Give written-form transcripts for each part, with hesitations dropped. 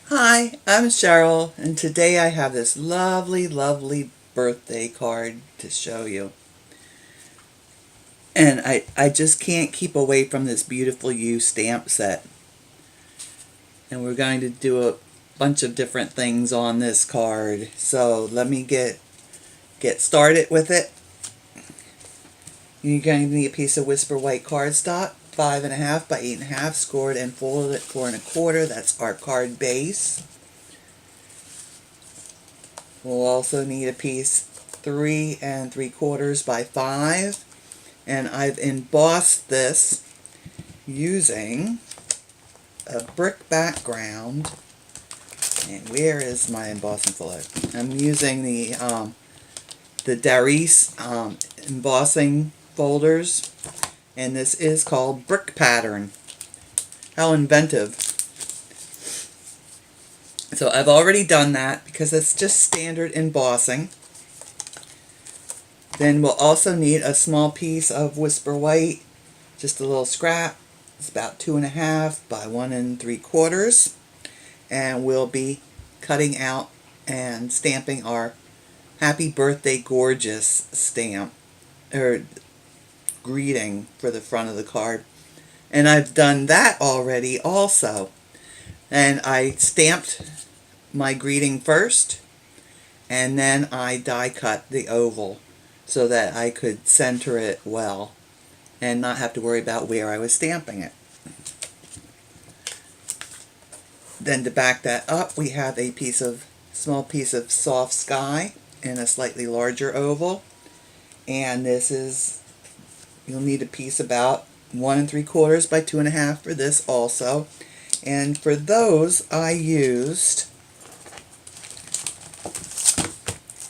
Hi, I'm Cheryl, and today I have this lovely, lovely birthday card to show you. And I just can't keep away from this beautiful U stamp set. And we're going to do a bunch of different things on this card. So let me get started with it. You're going to need a piece of Whisper White cardstock, 5.5 by 8.5, scored and folded at 4 1/4. That's our card base. We'll also need a piece 3 3/4 by 5, and I've embossed this using a brick background. And where is my embossing fluid? I'm using the Darice embossing folders, and this is called Brick Pattern. How inventive. So I've already done that because it's just standard embossing. Then we'll also need a small piece of Whisper White, just a little scrap. It's about 2.5 by 1 3/4. And we'll be cutting out and stamping our Happy Birthday Gorgeous stamp, or greeting, for the front of the card. And I've done that already also. And I stamped my greeting first, and then I die cut the oval so that I could center it well and not have to worry about where I was stamping it. Then to back that up, we have a small piece of soft sky in a slightly larger oval, and you'll need a piece about 1 3/4 by 2.5 for this also. And for those, I used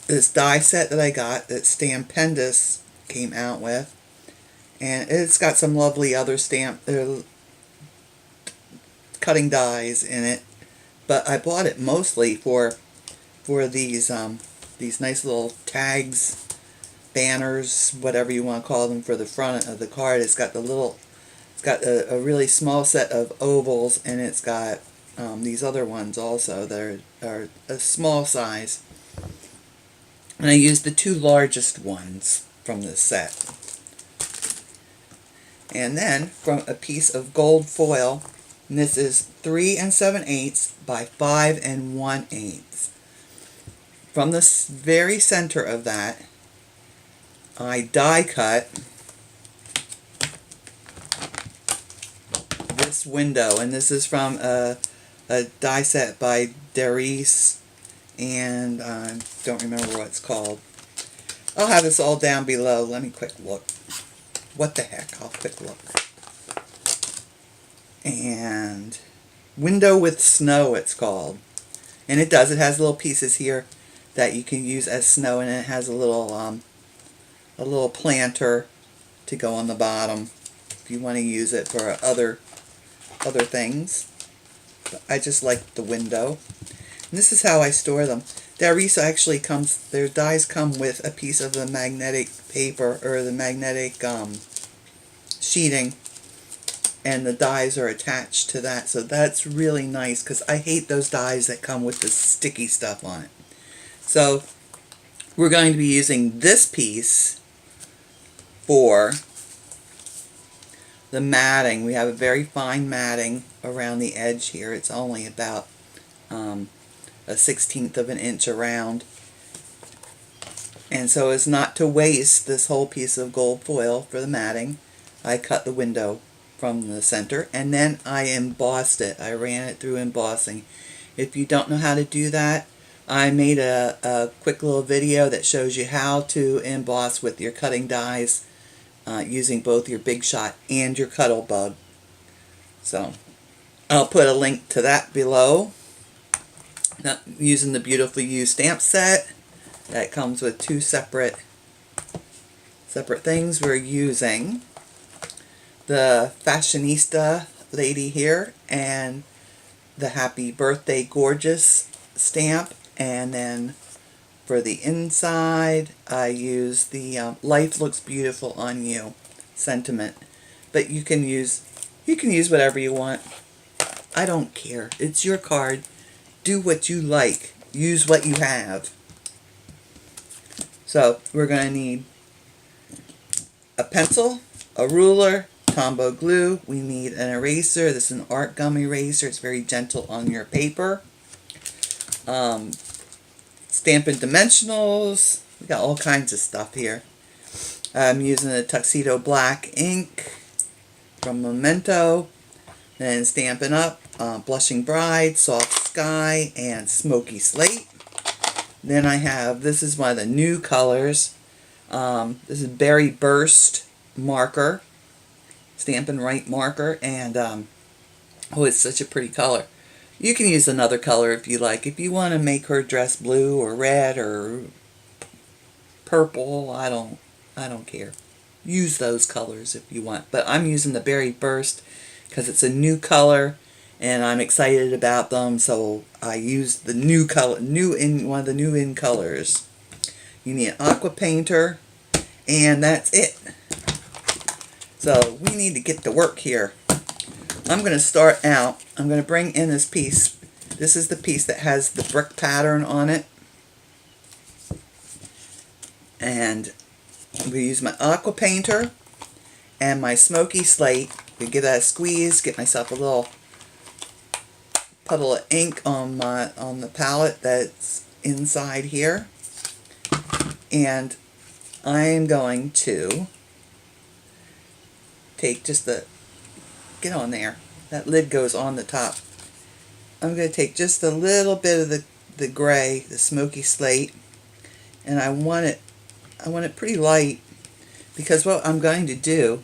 this die set that I got that Stampin came out with, and it's got some lovely other cutting dies in it, but I bought it mostly for these nice little tags, banners, whatever you want to call them, for the front of the card. It's got a really small set of ovals, and it's got these other ones also that are a small size. And I used the 2 largest ones from this set. And then from a piece of gold foil, and this is 3 7/8 by 5 1/8. From the very center of that, I die cut this window, and this is from a die set by Darice, and I don't remember what it's called. I'll have this all down below. Let me quick look. What the heck? I'll quick look. And Window with Snow, it's called. And it has little pieces here that you can use as snow, and it has a little planter to go on the bottom if you want to use it for other things. But I just like the window. And this is how I store them. Darice actually their dies come with a piece of the magnetic paper, or the magnetic sheeting, and the dies are attached to that. So that's really nice, because I hate those dies that come with the sticky stuff on it. So we're going to be using this piece for the matting. We have a very fine matting around the edge here. It's only about a 1/16 of an inch around. And so as not to waste this whole piece of gold foil for the matting, I cut the window from the center, and then I embossed it. I ran it through embossing. If you don't know how to do that, I made a quick little video that shows you how to emboss with your cutting dies, using both your Big Shot and your Cuttlebug. So I'll put a link to that below. Now, using the beautifully used stamp set that comes with 2 separate things, we're using the Fashionista lady here, and the Happy Birthday Gorgeous stamp. And then for the inside, I use the Life Looks Beautiful on You sentiment. But you can use whatever you want. I don't care. It's your card. do what you like. Use what you have. So we're going to need a pencil, a ruler, Tombow glue. We need an eraser. This is an art gum eraser. It's very gentle on your paper. Stampin Dimensionals. We got all kinds of stuff here. I'm using a Tuxedo black ink from Memento. Then Stampin Up, Blushing Bride, Soft Sky, and Smokey Slate. Then I have, this is one of the new colors. This is Berry Burst marker, Stampin' Right marker, and oh, it's such a pretty color. You can use another color if you like. If you want to make her dress blue or red or purple, I don't care. Use those colors if you want. But I'm using the Berry Burst because it's a new color and I'm excited about them, so I used the new color, one of the new in colors. You need an Aqua Painter, and that's it. So we need to get to work here. I'm going to start out, I'm going to bring in this piece. This is the piece that has the brick pattern on it. And I'm going to use my Aqua Painter and my Smokey Slate. I'm going to give that a squeeze, get myself a little puddle of ink on the palette that's inside here. And I'm going to take just the, get on there, that lid goes on the top. I'm going to take just a little bit of the gray, the Smokey Slate, and I want it pretty light, because what I'm going to do,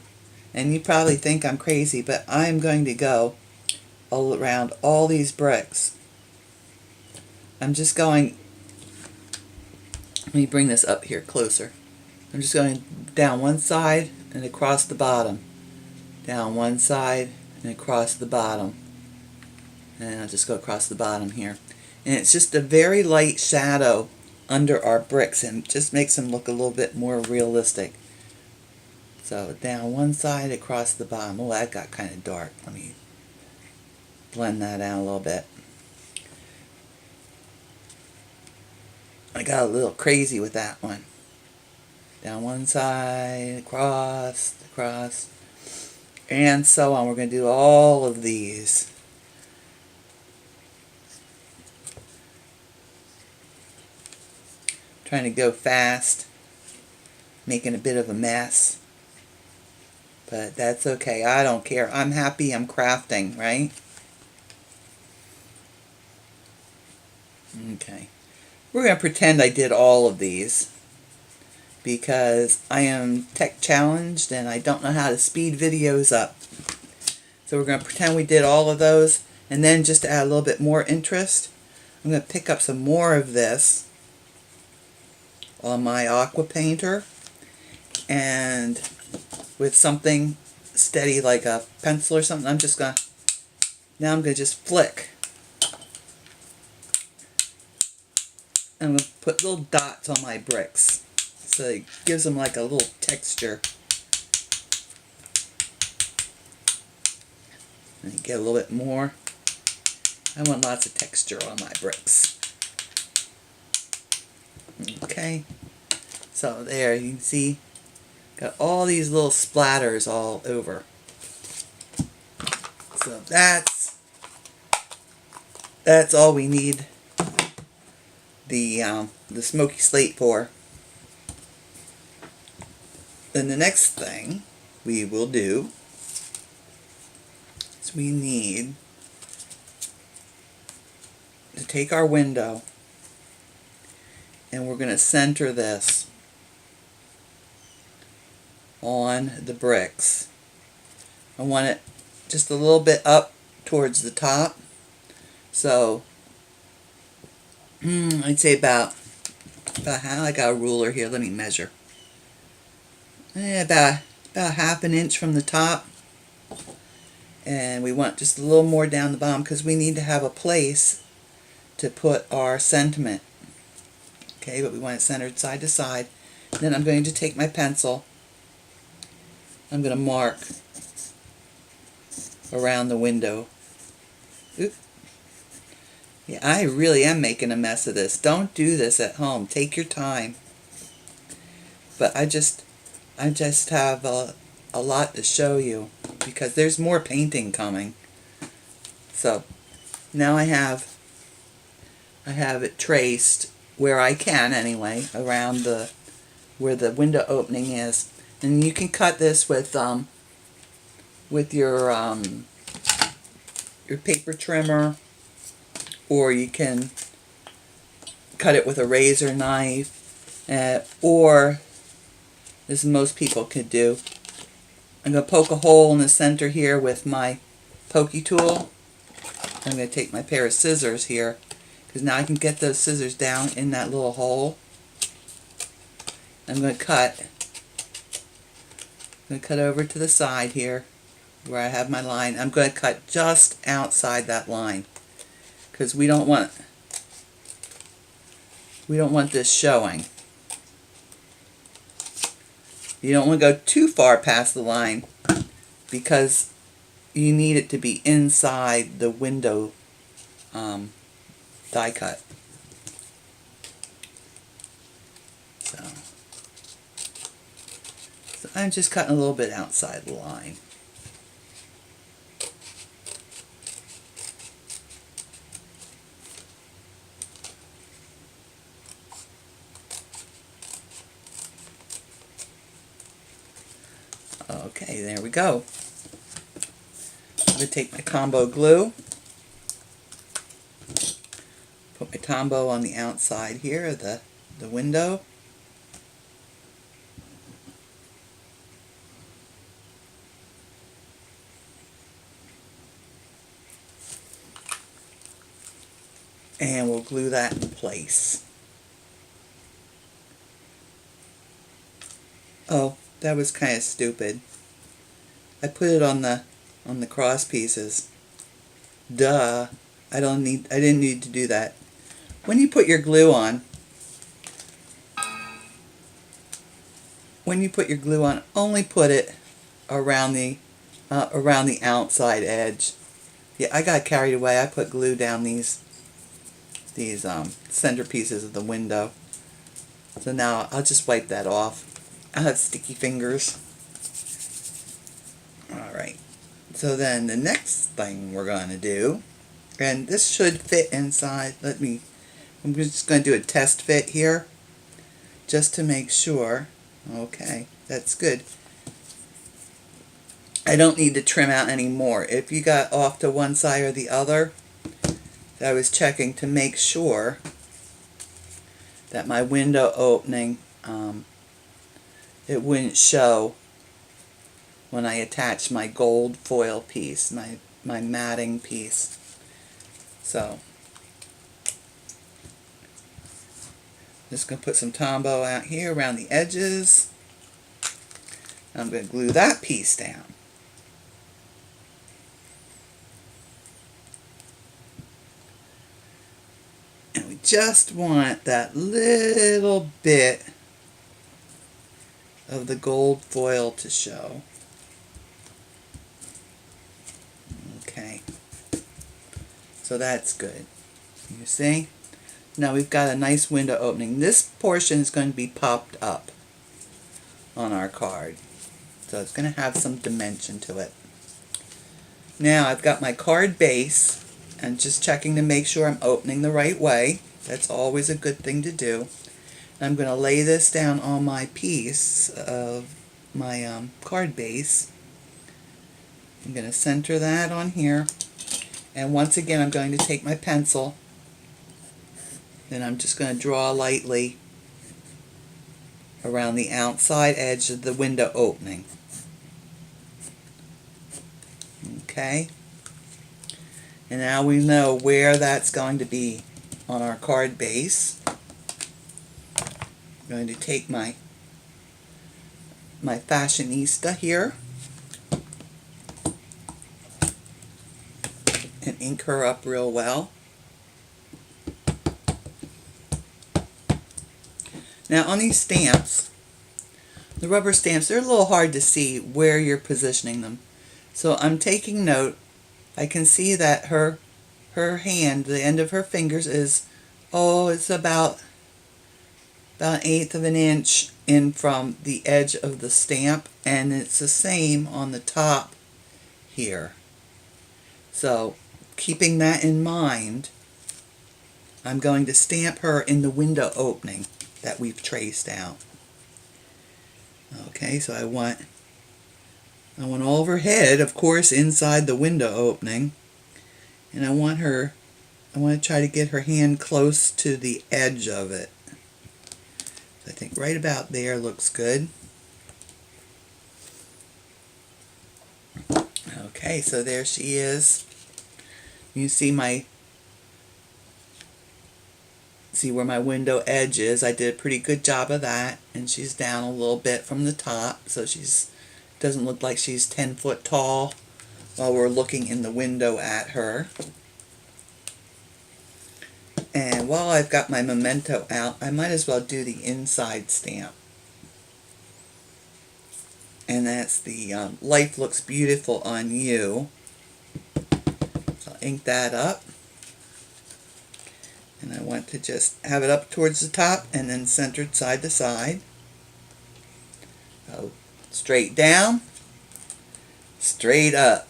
and you probably think I'm crazy, but I'm going to go all around all these bricks. I'm just going, let me bring this up here closer. I'm just going down one side and across the bottom. Down one side and across the bottom. And I'll just go across the bottom here. And it's just a very light shadow under our bricks and just makes them look a little bit more realistic. So down one side, across the bottom. Oh, that got kind of dark. Let me blend that out a little bit. I got a little crazy with that one. Down one side, across, and so on. We're going to do all of these. Trying to go fast, making a bit of a mess. But that's okay. I don't care. I'm happy I'm crafting, right? Okay. We're going to pretend I did all of these, because I am tech challenged and I don't know how to speed videos up. So we're going to pretend we did all of those, and then just to add a little bit more interest, I'm going to pick up some more of this on my Aqua Painter, and with something steady like a pencil or something, I'm just going to, now I'm going to just flick. I'm going to put little dots on my bricks, so it gives them like a little texture. And get a little bit more. I want lots of texture on my bricks. Okay, so there you can see, got all these little splatters all over. So that's all we need the Smokey Slate for. Then the next thing we will do is we need to take our window and we're going to center this on the bricks. I want it just a little bit up towards the top. So I'd say about how, I got a ruler here, let me measure. About half an inch from the top. And we want just a little more down the bottom because we need to have a place to put our sentiment. Okay, but we want it centered side to side. Then I'm going to take my pencil. I'm going to mark around the window. Oop. Yeah, I really am making a mess of this. Don't do this at home. Take your time. But I just have a lot to show you because there's more painting coming. So now I have it traced where I can anyway, around where the window opening is. And you can cut this with your paper trimmer, or you can cut it with a razor knife, or as most people could do. I'm going to poke a hole in the center here with my pokey tool. I'm going to take my pair of scissors here, because now I can get those scissors down in that little hole. I'm going to cut over to the side here where I have my line. I'm going to cut just outside that line, because we don't want this showing. You don't want to go too far past the line, because you need it to be inside the window die cut. So I'm just cutting a little bit outside the line. Okay, there we go. I'm going to take my Tombow glue, put my Tombow on the outside here of the window. And we'll glue that in place. Oh, that was kind of stupid. I put it on the cross pieces. Duh. I didn't need to do that. When you put your glue on, only put it around the outside edge. Yeah, I got carried away. I put glue down these center pieces of the window. So now I'll just wipe that off. I have sticky fingers. Alright, so then the next thing we're going to do, and this should fit inside, I'm just going to do a test fit here, just to make sure. Okay, that's good. I don't need to trim out any more. If you got off to one side or the other, I was checking to make sure that my window opening, it wouldn't show when I attach my gold foil piece, my matting piece. So, just going to put some Tombow out here around the edges. I'm going to glue that piece down. And we just want that little bit of the gold foil to show. Okay, so that's good. You see? Now we've got a nice window opening. This portion is going to be popped up on our card, so it's going to have some dimension to it. Now I've got my card base, and just checking to make sure I'm opening the right way. That's always a good thing to do. I'm going to lay this down on my piece of my card base. I'm going to center that on here, and once again I'm going to take my pencil, and I'm just going to draw lightly around the outside edge of the window opening. Okay, and now we know where that's going to be on our card base. I'm going to take my fashionista here and ink her up real well. Now on these stamps, the rubber stamps, they're a little hard to see where you're positioning them. So I'm taking note. I can see that her her hand, the end of her fingers is, oh, it's about 1/8 of an inch in from the edge of the stamp, and it's the same on the top here. So keeping that in mind, I'm going to stamp her in the window opening that we've traced out. Okay, so I want all of her head, of course, inside the window opening, and I want to try to get her hand close to the edge of it. I think right about there looks good. Okay, so there she is. You see where my window edge is. I did a pretty good job of that, and she's down a little bit from the top, so doesn't look like she's 10 foot tall while we're looking in the window at her. And while I've got my Memento out, I might as well do the inside stamp. And that's the Life Looks Beautiful on You. So I'll ink that up. And I want to just have it up towards the top and then centered side to side. So straight down, straight up.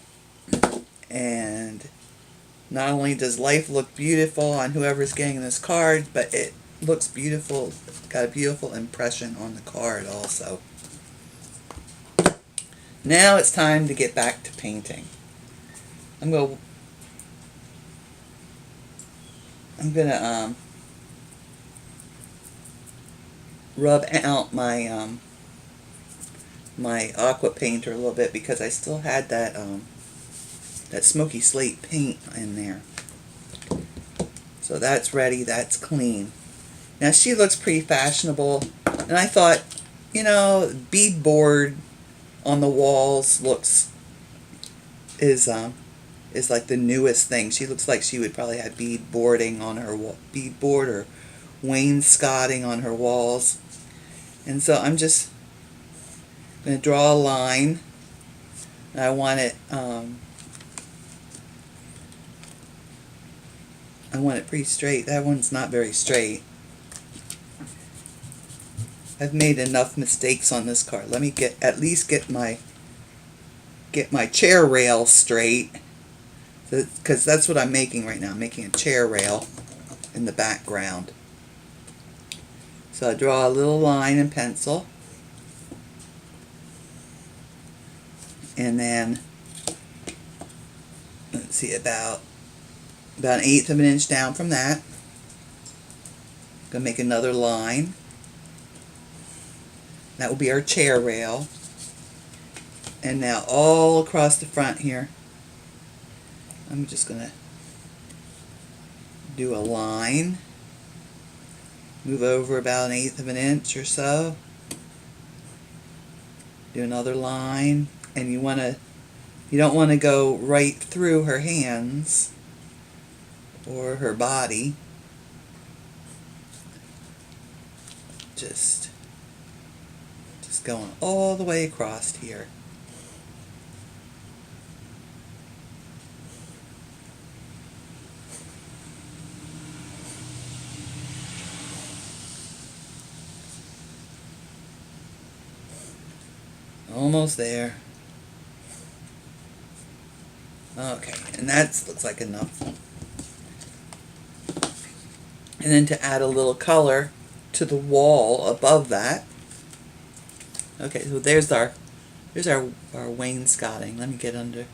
And not only does life look beautiful on whoever's getting this card, but it looks beautiful, got a beautiful impression on the card also. Now it's time to get back to painting. I'm gonna rub out my my Aqua Painter a little bit because I still had that Smokey Slate paint in there. So that's ready, that's clean. Now she looks pretty fashionable, and I thought, you know, beadboard on the walls is like the newest thing. She looks like she would probably have beadboarding on her beadboard or wainscoting on her walls. And so I'm just going to draw a line. I want it pretty straight. That one's not very straight. I've made enough mistakes on this card. Let me at least get my chair rail straight, because that's what I'm making right now. I'm making a chair rail in the background. So I draw a little line in pencil, and then let's see, about 1/8 of an inch down from that, gonna make another line. That will be our chair rail. And now all across the front here, I'm just going to do a line, move over about 1/8 of an inch or so, do another line, and you don't want to go right through her hands or her body. Just going all the way across here. Almost there. Okay, and that looks like enough. And then to add a little color to the wall above that. Okay, so there's our wainscoting. Let me get under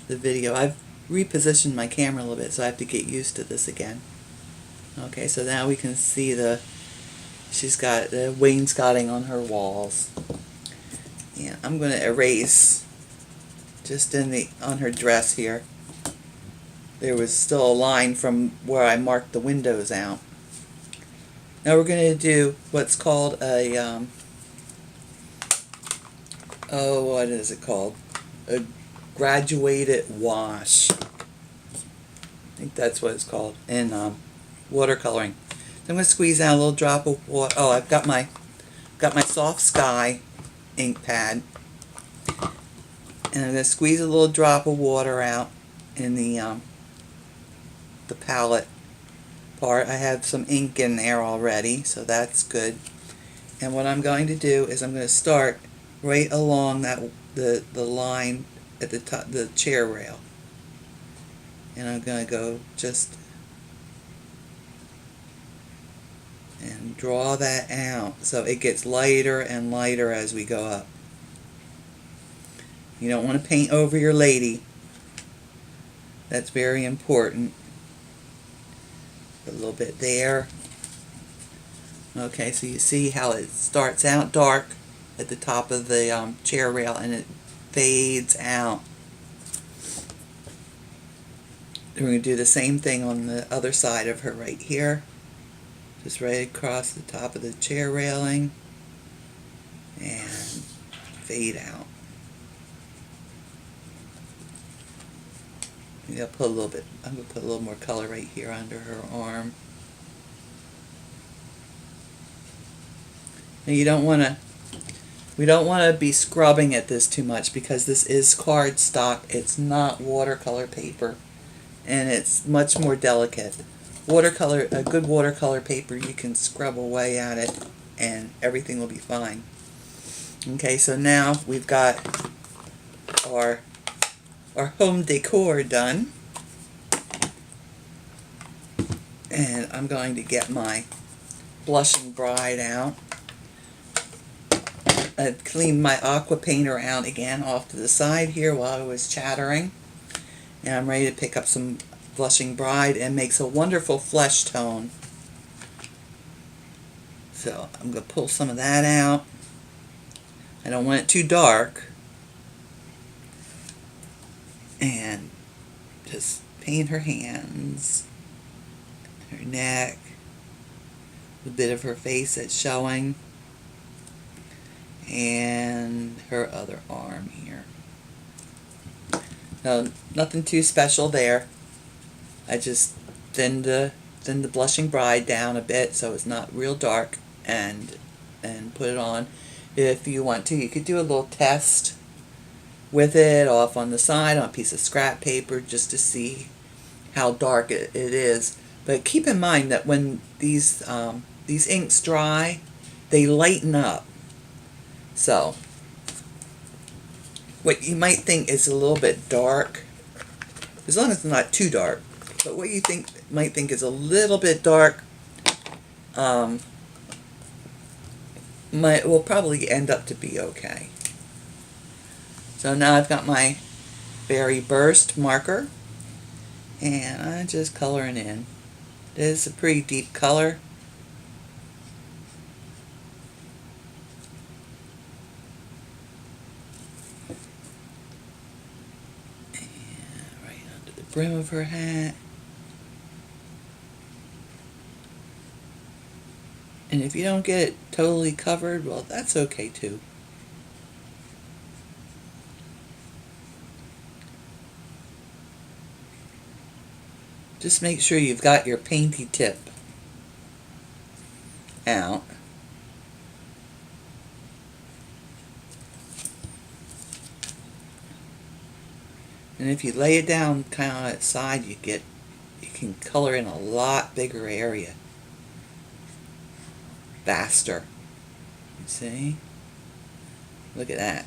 the video. I've repositioned my camera a little bit, so I have to get used to this again. Okay, so now we can see she's got the wainscoting on her walls. Yeah, I'm going to erase just on her dress here. There was still a line from where I marked the windows out. Now we're going to do what's called a what is it called? A graduated wash. I think that's what it's called in watercoloring. So I'm going to squeeze out a little drop of water. Oh, I've got my Soft Sky ink pad, and I'm going to squeeze a little drop of water out in the the palette part. I have some ink in there already, so that's good. And what I'm going to do is I'm going to start right along that the line at the top, the chair rail. And I'm going to go just and draw that out so it gets lighter and lighter as we go up. You don't want to paint over your lady. That's very important. A little bit there. Okay, so you see how it starts out dark at the top of the chair rail and it fades out. We're going to do the same thing on the other side of her right here. Just right across the top of the chair railing and fade out. Maybe I'll put a little bit, I'm going to put a little more color right here under her arm. Now you don't want to, we don't want to be scrubbing at this too much because this is cardstock. It's not watercolor paper. And it's much more delicate. Watercolor, a good watercolor paper, you can scrub away at it and everything will be fine. Okay, so now we've got our home decor done. And I'm going to get my blushing bride out. I cleaned my Aqua Painter out again off to the side here while I was chattering. And I'm ready to pick up some blushing bride, and makes a wonderful flesh tone. So I'm going to pull some of that out. I don't want it too dark. And just paint her hands, her neck, a bit of her face that's showing, and her other arm here. No, nothing too special there. I just thinned the blushing bride down a bit so it's not real dark, and put it on. If you want to, you could do a little test with it off on the side on a piece of scrap paper just to see how dark it is. But keep in mind that when these inks dry, they lighten up. So what you might think is a little bit dark, as long as it's not too dark, but what you might think is a little bit dark will probably end up to be okay. So now I've got my Berry Burst marker, and I'm just coloring in. This is a pretty deep color. Brim of her hat. And if you don't get it totally covered, well, that's okay too. Just make sure you've got your painty tip out. And if you lay it down kind of on its side, you can color in a lot bigger area faster. You see? Look at that.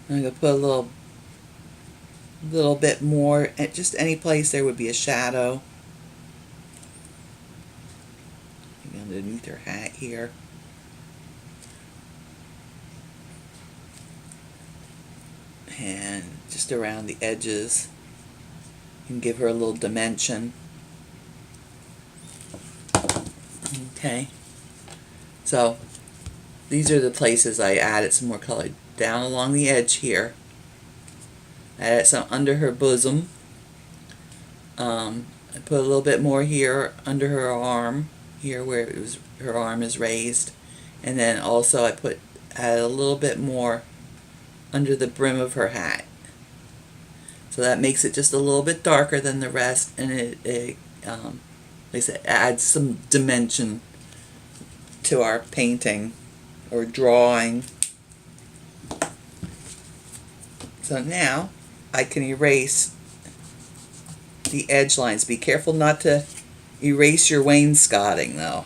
I'm going to put a little bit more at just any place there would be a shadow. Maybe underneath her hat here. And just around the edges, and give her a little dimension. Okay, so these are the places I added some more color. Down along the edge here, I added some under her bosom. I put a little bit more here under her arm, here where her arm is raised, and then also I added a little bit more under the brim of her hat. So that makes it just a little bit darker than the rest, and it like I said, adds some dimension to our painting or drawing. So now I can erase the edge lines. Be careful not to erase your wainscoting though.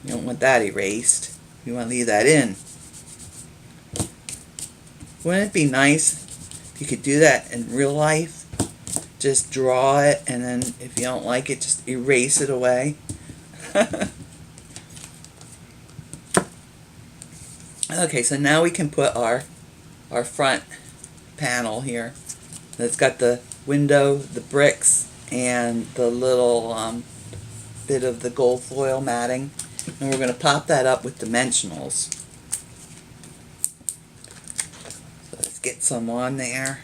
You don't want that erased. You want to leave that in. Wouldn't it be nice if you could do that in real life? Just draw it, and then if you don't like it, just erase it away. Okay, so now we can put our front panel here. It's got the window, the bricks, and the little bit of the gold foil matting. And we're going to pop that up with Dimensionals. So let's get some on there.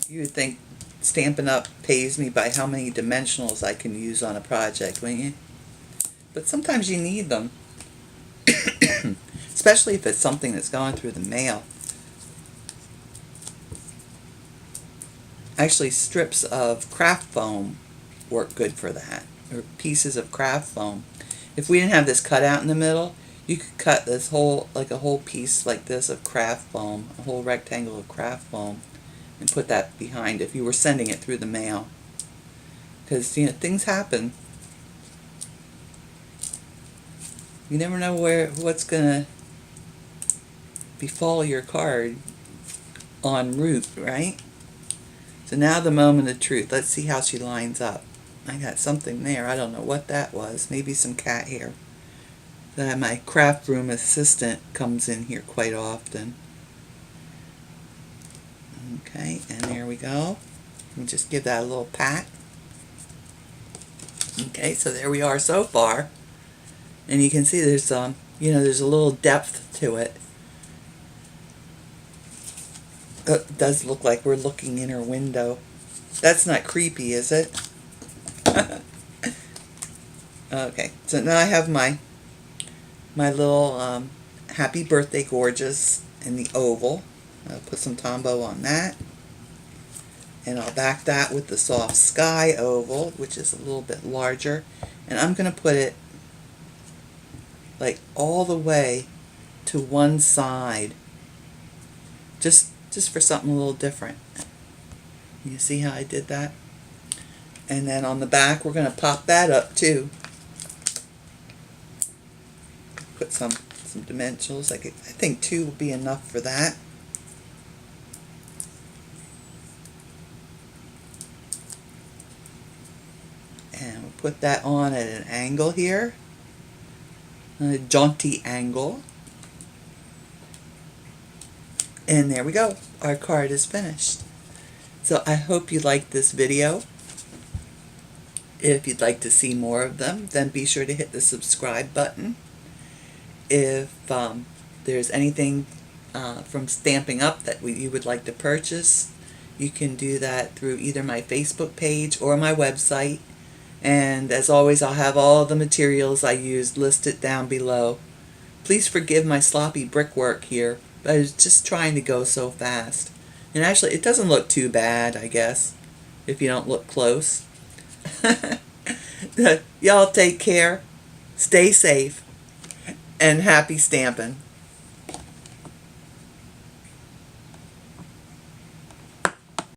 You would think Stampin' Up! Pays me by how many Dimensionals I can use on a project, wouldn't you? But sometimes you need them. Especially if it's something that's going through the mail. Actually, strips of craft foam work good for that. Or pieces of craft foam. If we didn't have this cut out in the middle, you could cut this whole, like a whole piece like this of craft foam, a whole rectangle of craft foam, and put that behind if you were sending it through the mail. Because, you know, things happen. You never know what's going to befall your card en route, right? So now the moment of truth. Let's see how she lines up. I got something there. I don't know what that was. Maybe some cat hair. That my craft room assistant comes in here quite often. Okay, and there we go. Let me just give that a little pat. Okay, so there we are so far. And you can see there's you know, there's a little depth to it. It does look like we're looking in her window. That's not creepy, is it? Okay, so now I have my little Happy Birthday Gorgeous in the oval. I'll put some Tombow on that. And I'll back that with the Soft Sky oval, which is a little bit larger. And I'm going to put it like all the way to one side. Just for something a little different. You see how I did that? And then on the back, we're going to pop that up too. Put some dimensionals. I think 2 will be enough for that. And we'll put that on at an angle here. A jaunty angle. And there we go. Our card is finished. So I hope you liked this video. If you'd like to see more of them, then be sure to hit the subscribe button. If there's anything from Stampin' Up that you would like to purchase, you can do that through either my Facebook page or my website. And as always, I'll have all the materials I used listed down below. Please forgive my sloppy brickwork here, but I was just trying to go so fast. And actually, it doesn't look too bad, I guess, if you don't look close. Y'all take care, stay safe, and happy stamping.